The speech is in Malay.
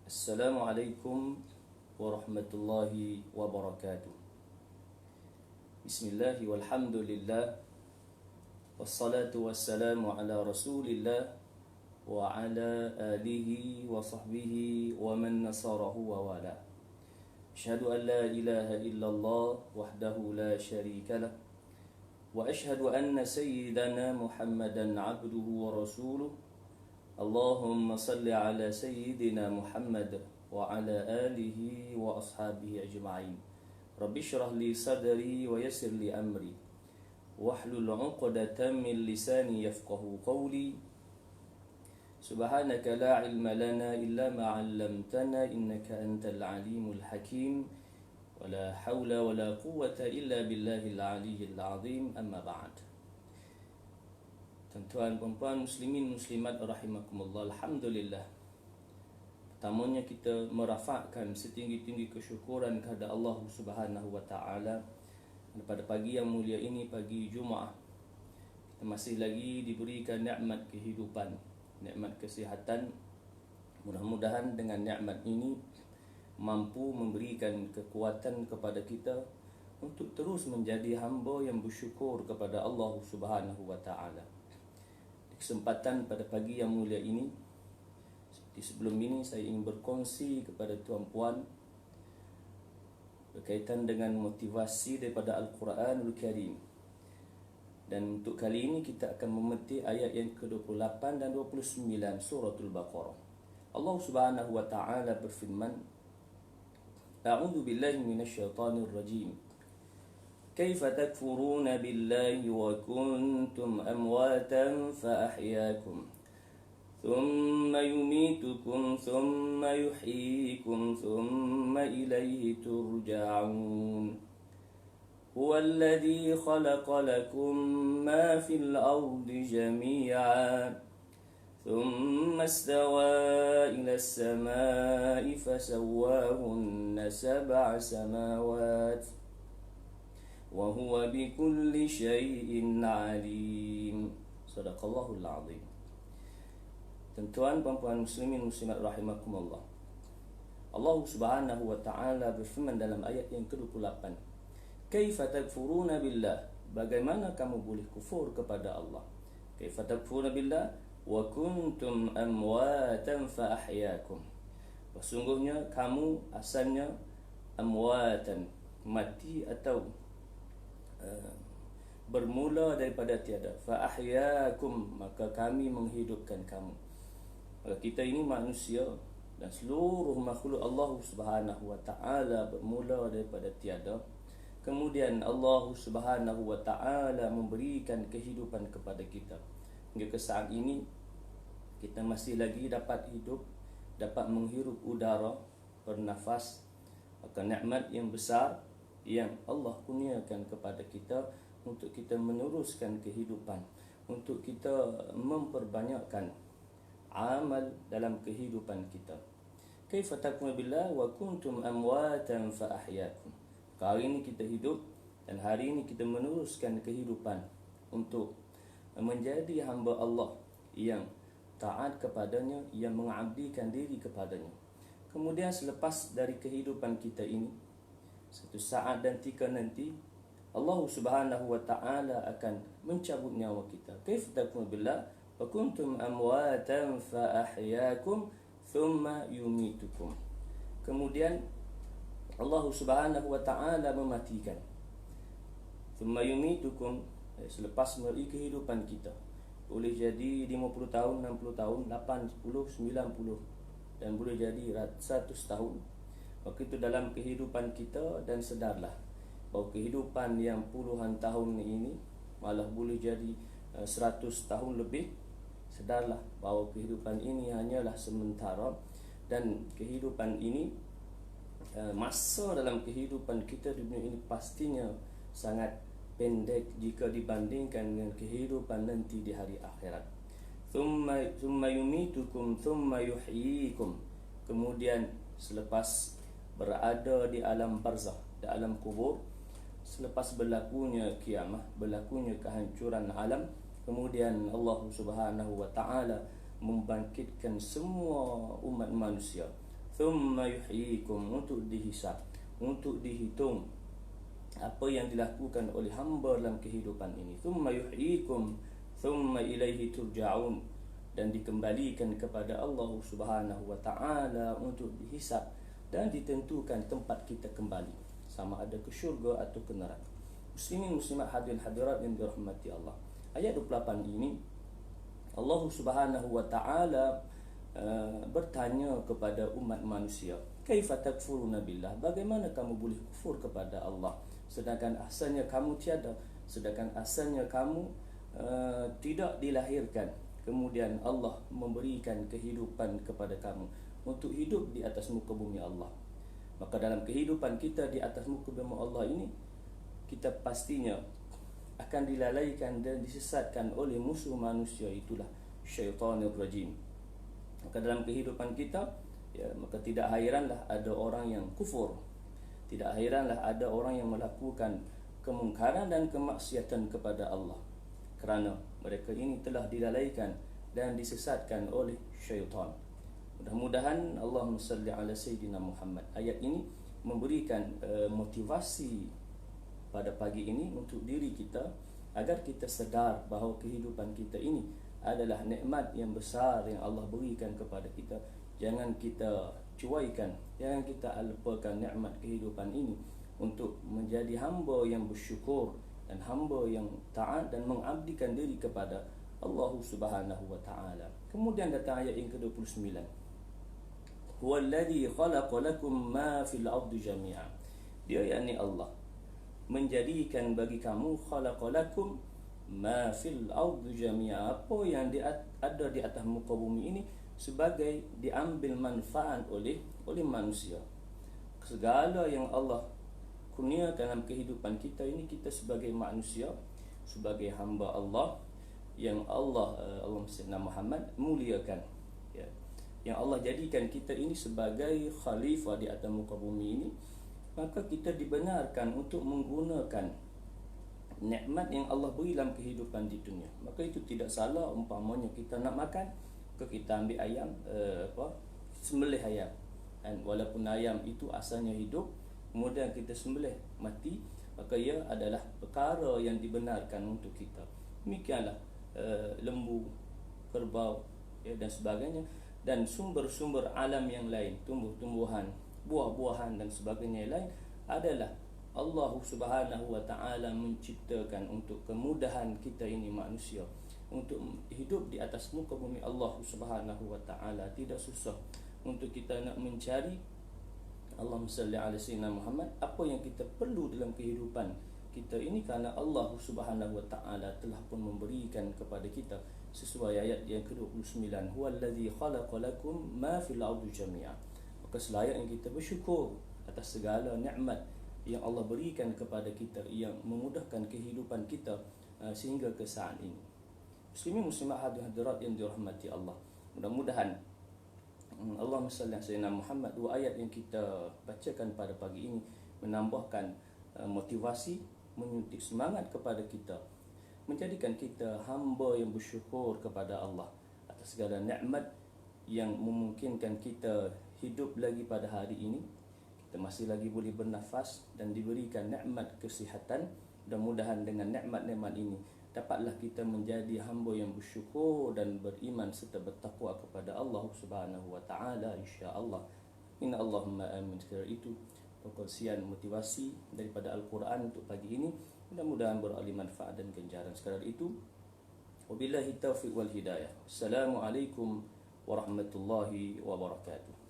Assalamualaikum warahmatullahi wabarakatuh. Bismillah walhamdulillah wassalatu wassalamu ala rasulillah wa ala alihi wa sahbihi wa man nasarahu wa wala. Asyhadu an la ilaha illallah wahdahu la syarika lah wa asyhadu anna sayyidana Muhammadan abduhu wa rasuluh. Allahumma salli ala sayyidina Muhammad wa ala alihi wa ashabihi ajma'in. Rabbi syrah li sadri wa yassir li amri wahlul 'uqdatam min lisani yafqahu qawli. Subhanaka la ilma lana illa ma 'allamtana innaka antal alimul hakim. Wa la hawla wa la quwwata illa billahil aliyyil 'azim. Amma ba'd. Tuan-tuan, puan-puan, muslimin, muslimat rahimakumullah. Alhamdulillah. Pertamanya kita merafakkan setinggi-tinggi kesyukuran kepada Allah Subhanahu wa taala pada pagi yang mulia ini, pagi Jumaat. Kita masih lagi diberikan nikmat kehidupan, nikmat kesihatan. Mudah-mudahan dengan nikmat ini mampu memberikan kekuatan kepada kita untuk terus menjadi hamba yang bersyukur kepada Allah Subhanahu wa taala. Kesempatan pada pagi yang mulia ini, seperti sebelum ini, saya ingin berkongsi kepada tuan-puan berkaitan dengan motivasi daripada Al-Quranul Karim. Dan untuk kali ini kita akan memetik ayat yang ke-28 dan 29 suratul Baqarah. Allah Subhanahu wa taala berfirman, A'udzu billahi minasyaitonir rajim. كيف تكفرون بالله وكنتم أمواتا فأحياكم ثم يميتكم ثم يحييكم ثم إليه ترجعون هو الذي خلق لكم ما في الأرض جميعا ثم استوى إلى السماء فسواهن 7 سماوات وهو بكل شيء عليم. Sadaqallahul azim. Tuan-tuan, puan-puan, muslimin, muslimat rahimakumullah. Allah Subhanahu wa taala berfirman dalam ayat yang ke-28. Kaifa takfuruna billah? Bagaimana kamu boleh kufur kepada Allah? Kaifa takfuruna billah wa kuntum amwatan fa ahyaakum. Sesungguhnya kamu asalnya amwatan, mati atau bermula daripada tiada. Fa ahyaakum, maka kami menghidupkan kamu. Maka kita ini manusia dan seluruh makhluk Allah Subhanahu wa taala bermula daripada tiada. Kemudian Allah Subhanahu wa taala memberikan kehidupan kepada kita. Hingga ke saat ini kita masih lagi dapat hidup, dapat menghirup udara, bernafas. Maka nikmat yang besar yang Allah kurniakan kepada kita untuk kita meneruskan kehidupan, untuk kita memperbanyakkan amal dalam kehidupan kita. Kaifa takfuruna billah wa kuntum amwatan fa ahyaakum. Hari ini kita hidup dan hari ini kita meneruskan kehidupan untuk menjadi hamba Allah yang taat kepadanya, yang mengabdikan diri kepadanya. Kemudian selepas dari kehidupan kita ini, satu saat dan tika nanti Allah Subhanahu wa taala akan mencabut nyawa kita. Kaifa takfuruna billah wa kuntum amwatan fa ahyaakum thumma yumitukum. Kemudian Allah Subhanahu wa taala mematikan. Thumma yumitukum, selepas melalui kehidupan kita. Boleh jadi 50 tahun, 60 tahun, 80, 90 dan boleh jadi 100 tahun. Maka itu dalam kehidupan kita, dan sedarlah bahawa kehidupan yang puluhan tahun ini malah boleh jadi 100 tahun lebih. Sedarlah bahawa kehidupan ini hanyalah sementara, dan kehidupan ini, masa dalam kehidupan kita di dunia ini pastinya sangat pendek jika dibandingkan dengan kehidupan nanti di hari akhirat. Thumma yumitukum thumma yuhyikum. Kemudian selepas berada di alam barzakh, di alam kubur, selepas berlakunya kiamah, berlakunya kehancuran alam, kemudian Allah Subhanahu wa taala membangkitkan semua umat manusia. thumma yuhyikum, untuk dihisab, untuk dihitung apa yang dilakukan oleh hamba dalam kehidupan ini. Thumma yuhyikum thumma ilaihi turja'un, dan dikembalikan kepada Allah Subhanahu wa taala untuk dihisab dan ditentukan tempat kita kembali, sama ada ke syurga atau ke neraka. Muslimin muslimat hadirin hadirat yang dirahmati Allah. Ayat 28 ini Allah Subhanahu wa taala bertanya kepada umat manusia, kaifa takfuruna billah, bagaimana kamu boleh kufur kepada Allah sedangkan asalnya kamu tiada, sedangkan asalnya kamu tidak dilahirkan, kemudian Allah memberikan kehidupan kepada kamu untuk hidup di atas muka bumi Allah. Maka dalam kehidupan kita di atas muka bumi Allah ini, kita pastinya akan dilalaikan dan disesatkan oleh musuh manusia, itulah syaitanir rajim. Maka dalam kehidupan kita, ya, maka tidak hairanlah ada orang yang kufur, tidak hairanlah ada orang yang melakukan kemungkaran dan kemaksiatan kepada Allah, kerana mereka ini telah dilalaikan dan disesatkan oleh syaitan. Mudah-mudahan Allahumma salli ala Sayyidina Muhammad. Ayat ini memberikan motivasi pada pagi ini untuk diri kita, agar kita sedar bahawa kehidupan kita ini adalah nikmat yang besar yang Allah berikan kepada kita. Jangan kita cuaikan, jangan kita lupakan nikmat kehidupan ini untuk menjadi hamba yang bersyukur dan hamba yang taat dan mengabdikan diri kepada Allah Subhanahu wa taala. Kemudian datang ayat yang ke-29. Huwallazi khalaqa lakum ma fil ardi jami'a. Dia, yakni Allah, menjadikan bagi kamu, khalaqa lakum ma fil ardi jami'a, apa yang ada di atas muka bumi ini sebagai diambil manfaat oleh manusia. Segala yang Allah kurniakan dalam kehidupan kita ini, kita sebagai manusia, sebagai hamba Allah yang Allah Muhammad muliakan, ya, yang Allah jadikan kita ini sebagai khalifah di atas muka bumi ini, maka kita dibenarkan untuk menggunakan nikmat yang Allah beri dalam kehidupan di dunia. Maka itu tidak salah umpamanya kita nak makan, kita ambil ayam, sembelih ayam, dan walaupun ayam itu asalnya hidup, kemudian kita sembelih mati, maka ia adalah perkara yang dibenarkan untuk kita. Demikianlah lembu, kerbau, ya, dan sebagainya, dan sumber-sumber alam yang lain, tumbuh-tumbuhan, buah-buahan dan sebagainya yang lain, adalah Allah Subhanahu wa taala menciptakan untuk kemudahan kita ini manusia, untuk hidup di atas muka bumi Allah Subhanahu wa taala. Tidak susah untuk kita nak mencari, Allahumma salli ala sayyidina Muhammad, apa yang kita perlu dalam kehidupan kita ini, kerana Allah Subhanahu wa taala telah pun memberikan kepada kita sesuai ayat yang ke-29, huwallazi khalaqa lakum ma fil ardi jami'a. Maka selayaknya kita bersyukur atas segala nikmat yang Allah berikan kepada kita, yang memudahkan kehidupan kita sehingga ke saat ini. Muslimin muslimat hadirat yang dirahmati Allah, mudah-mudahan Allahumma salli ala sayyidina Muhammad, dua ayat yang kita bacakan pada pagi ini menambahkan motivasi, menyuntik semangat kepada kita, menjadikan kita hamba yang bersyukur kepada Allah atas segala nikmat yang memungkinkan kita hidup lagi pada hari ini. Kita masih lagi boleh bernafas dan diberikan nikmat kesihatan. Mudah-mudahan dengan nikmat-nikmat ini dapatlah kita menjadi hamba yang bersyukur dan beriman serta bertakwa kepada Allah Subhanahu wa taala, insya-Allah. Inna Allahumma amin. Sekira itu perkongsian motivasi daripada Al-Quran untuk pagi ini, mudah-mudahan beralih manfaat dan ganjaran. Sekadar itu, wabillahi taufiq wal hidayah. Assalamualaikum warahmatullahi wabarakatuh.